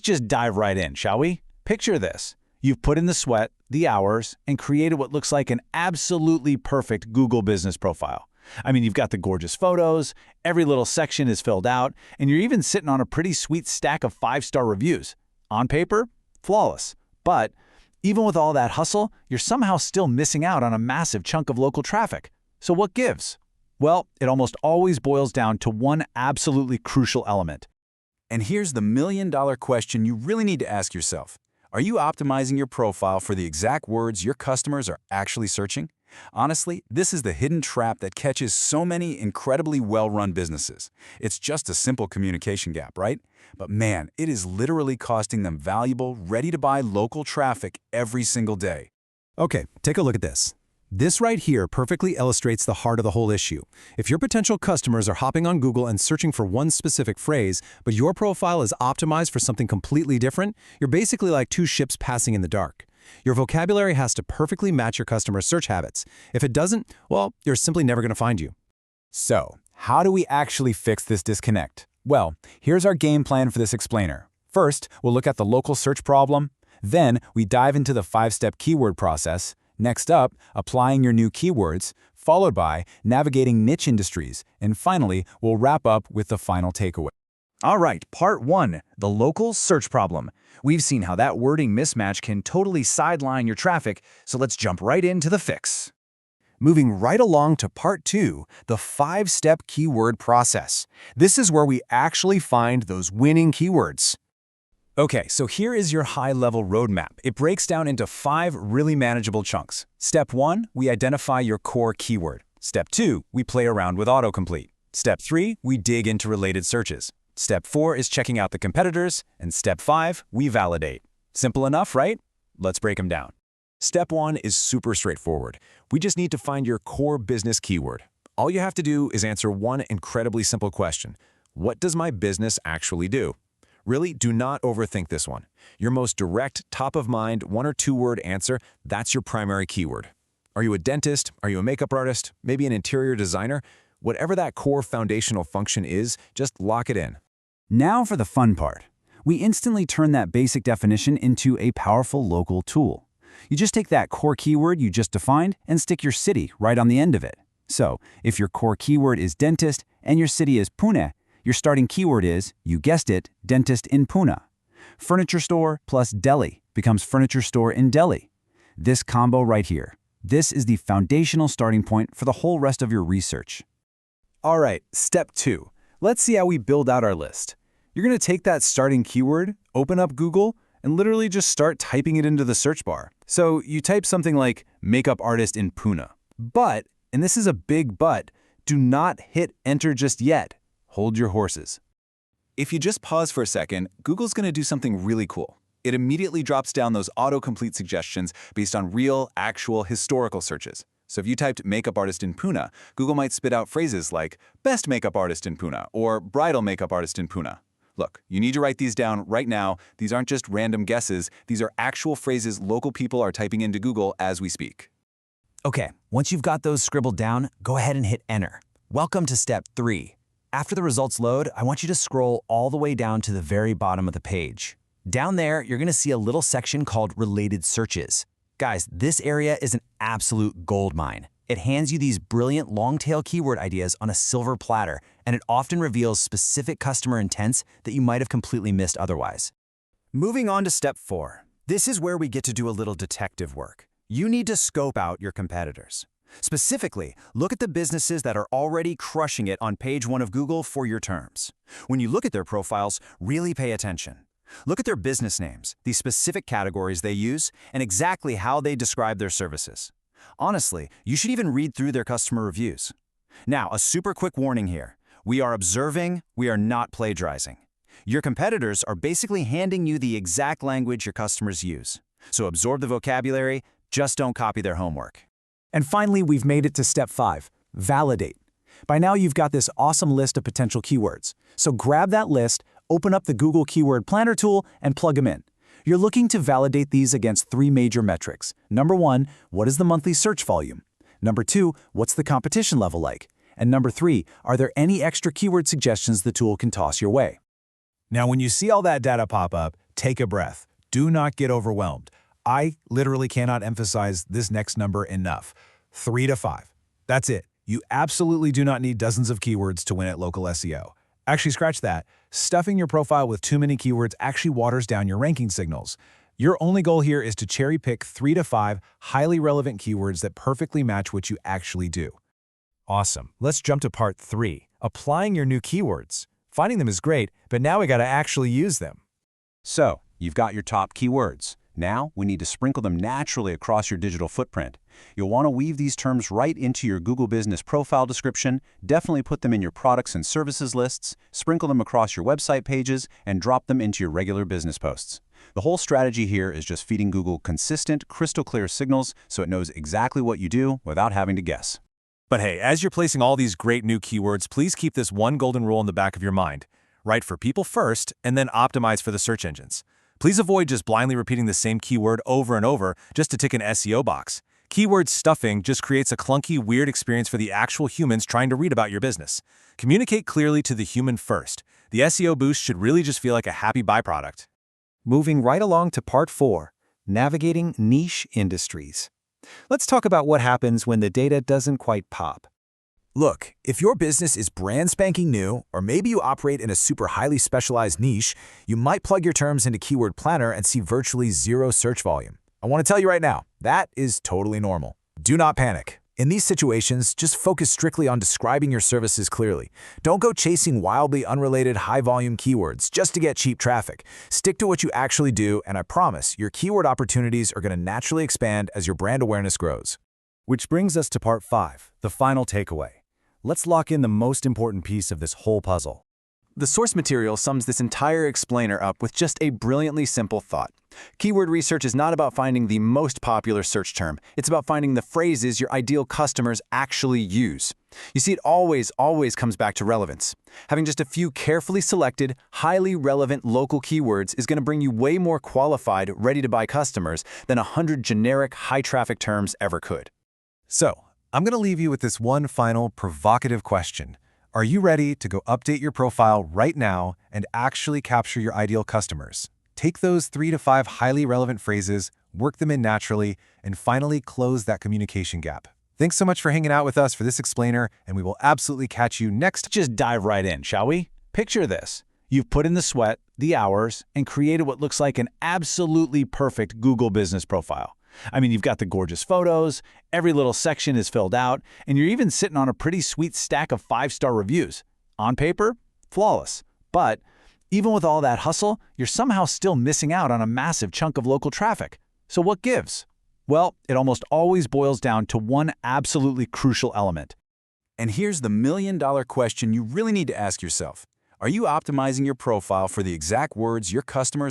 Just dive right in, shall we? Picture this. You've put in the sweat, the hours, and created what looks like an absolutely perfect Google business profile. I mean, you've got the gorgeous photos, every little section is filled out, and you're even sitting on a pretty sweet stack of 5-star reviews. On paper, flawless. But even with all that hustle, you're somehow still missing out on a massive chunk of local traffic. So what gives? Well, it almost always boils down to one absolutely crucial element. And here's the million-dollar question you really need to ask yourself. Are you optimizing your profile for the exact words your customers are actually searching? Honestly, this is the hidden trap that catches so many incredibly well-run businesses. It's just a simple communication gap, right? But man, it is literally costing them valuable, ready-to-buy local traffic every single day. Okay, take a look at this. This right here perfectly illustrates the heart of the whole issue. If your potential customers are hopping on Google and searching for one specific phrase, but your profile is optimized for something completely different, you're basically like two ships passing in the dark. Your vocabulary has to perfectly match your customers' search habits. If it doesn't, well, you're simply never going to find you. So, how do we actually fix this disconnect? Well, here's our game plan for this explainer. First, we'll look at the local search problem. Then, we dive into the 5-step keyword process. Next up, applying your new keywords, followed by navigating niche industries, and finally, we'll wrap up with the final takeaway. All right, part 1, the local search problem. We've seen how that wording mismatch can totally sideline your traffic, so let's jump right into the fix. Moving right along to part 2, the 5-step keyword process. This is where we actually find those winning keywords. Okay, so here is your high-level roadmap. It breaks down into 5 really manageable chunks. Step 1, we identify your core keyword. Step 2, we play around with autocomplete. Step 3, we dig into related searches. Step 4 is checking out the competitors, and Step 5, we validate. Simple enough, right? Let's break them down. Step 1 is super straightforward. We just need to find your core business keyword. All you have to do is answer one incredibly simple question. What does my business actually do? Really, do not overthink this one. Your most direct, top-of-mind, 1- or 2-word answer, that's your primary keyword. Are you a dentist? Are you a makeup artist? Maybe an interior designer? Whatever that core foundational function is, just lock it in. Now for the fun part. We instantly turn that basic definition into a powerful local tool. You just take that core keyword you just defined and stick your city right on the end of it. So, if your core keyword is dentist and your city is Pune, your starting keyword is, you guessed it, dentist in Pune. Furniture store plus Delhi becomes furniture store in Delhi. This combo right here. This is the foundational starting point for the whole rest of your research. All right, step 2. Let's see how we build out our list. You're going to take that starting keyword, open up Google, and literally just start typing it into the search bar. So you type something like makeup artist in Pune. But, and this is a big but, do not hit enter just yet. Hold your horses. If you just pause for a second, Google's going to do something really cool. It immediately drops down those autocomplete suggestions based on real, actual, historical searches. So if you typed makeup artist in Pune, Google might spit out phrases like best makeup artist in Pune or bridal makeup artist in Pune. Look, you need to write these down right now. These aren't just random guesses. These are actual phrases local people are typing into Google as we speak. Okay, once you've got those scribbled down, go ahead and hit enter. Welcome to step 3. After the results load, I want you to scroll all the way down to the very bottom of the page. Down there, you're going to see a little section called Related Searches. Guys, this area is an absolute goldmine. It hands you these brilliant long-tail keyword ideas on a silver platter, and it often reveals specific customer intents that you might have completely missed otherwise. Moving on to step 4. This is where we get to do a little detective work. You need to scope out your competitors. Specifically, look at the businesses that are already crushing it on page 1 of Google for your terms. When you look at their profiles, really pay attention. Look at their business names, the specific categories they use, and exactly how they describe their services. Honestly, you should even read through their customer reviews. Now, a super quick warning here. We are observing, we are not plagiarizing. Your competitors are basically handing you the exact language your customers use. So absorb the vocabulary, just don't copy their homework. And finally, we've made it to step 5, validate. By now, you've got this awesome list of potential keywords. So grab that list, open up the Google Keyword Planner tool, and plug them in. You're looking to validate these against 3 major metrics. Number 1, what is the monthly search volume? Number 2, what's the competition level like? And number 3, are there any extra keyword suggestions the tool can toss your way? Now, when you see all that data pop up, take a breath. Do not get overwhelmed. I literally cannot emphasize this next number enough. 3 to 5. That's it. You absolutely do not need dozens of keywords to win at local SEO. Actually, scratch that. Stuffing your profile with too many keywords actually waters down your ranking signals. Your only goal here is to cherry pick 3 to 5 highly relevant keywords that perfectly match what you actually do. Awesome. Let's jump to part 3, applying your new keywords. Finding them is great, but now we got to actually use them. So, you've got your top keywords. Now, we need to sprinkle them naturally across your digital footprint. You'll want to weave these terms right into your Google Business profile description, definitely put them in your products and services lists, sprinkle them across your website pages, and drop them into your regular business posts. The whole strategy here is just feeding Google consistent, crystal clear signals so it knows exactly what you do without having to guess. But hey, as you're placing all these great new keywords, please keep this one golden rule in the back of your mind. Write for people first, and then optimize for the search engines. Please avoid just blindly repeating the same keyword over and over just to tick an SEO box. Keyword stuffing just creates a clunky, weird experience for the actual humans trying to read about your business. Communicate clearly to the human first. The SEO boost should really just feel like a happy byproduct. Moving right along to part 4, navigating niche industries. Let's talk about what happens when the data doesn't quite pop. Look, if your business is brand spanking new, or maybe you operate in a super highly specialized niche, you might plug your terms into Keyword Planner and see virtually zero search volume. I want to tell you right now, that is totally normal. Do not panic. In these situations, just focus strictly on describing your services clearly. Don't go chasing wildly unrelated high-volume keywords just to get cheap traffic. Stick to what you actually do, and I promise your keyword opportunities are going to naturally expand as your brand awareness grows. Which brings us to part 5, the final takeaway. Let's lock in the most important piece of this whole puzzle. The source material sums this entire explainer up with just a brilliantly simple thought. Keyword research is not about finding the most popular search term. It's about finding the phrases your ideal customers actually use. You see, it always comes back to relevance. Having just a few carefully selected, highly relevant local keywords is going to bring you way more qualified, ready-to-buy customers than 100 generic, high-traffic terms ever could. So, I'm going to leave you with this one final provocative question. Are you ready to go update your profile right now and actually capture your ideal customers? Take those 3 to 5 highly relevant phrases, work them in naturally, and finally close that communication gap. Thanks so much for hanging out with us for this explainer, and we will absolutely catch you next. Just dive right in, shall we? Picture this. You've put in the sweat, the hours, and created what looks like an absolutely perfect Google business profile. I mean, you've got the gorgeous photos, every little section is filled out, and you're even sitting on a pretty sweet stack of 5-star reviews. On paper, flawless. But even with all that hustle, you're somehow still missing out on a massive chunk of local traffic. So what gives? Well, it almost always boils down to one absolutely crucial element. And here's the million-dollar question you really need to ask yourself. Are you optimizing your profile for the exact words your customers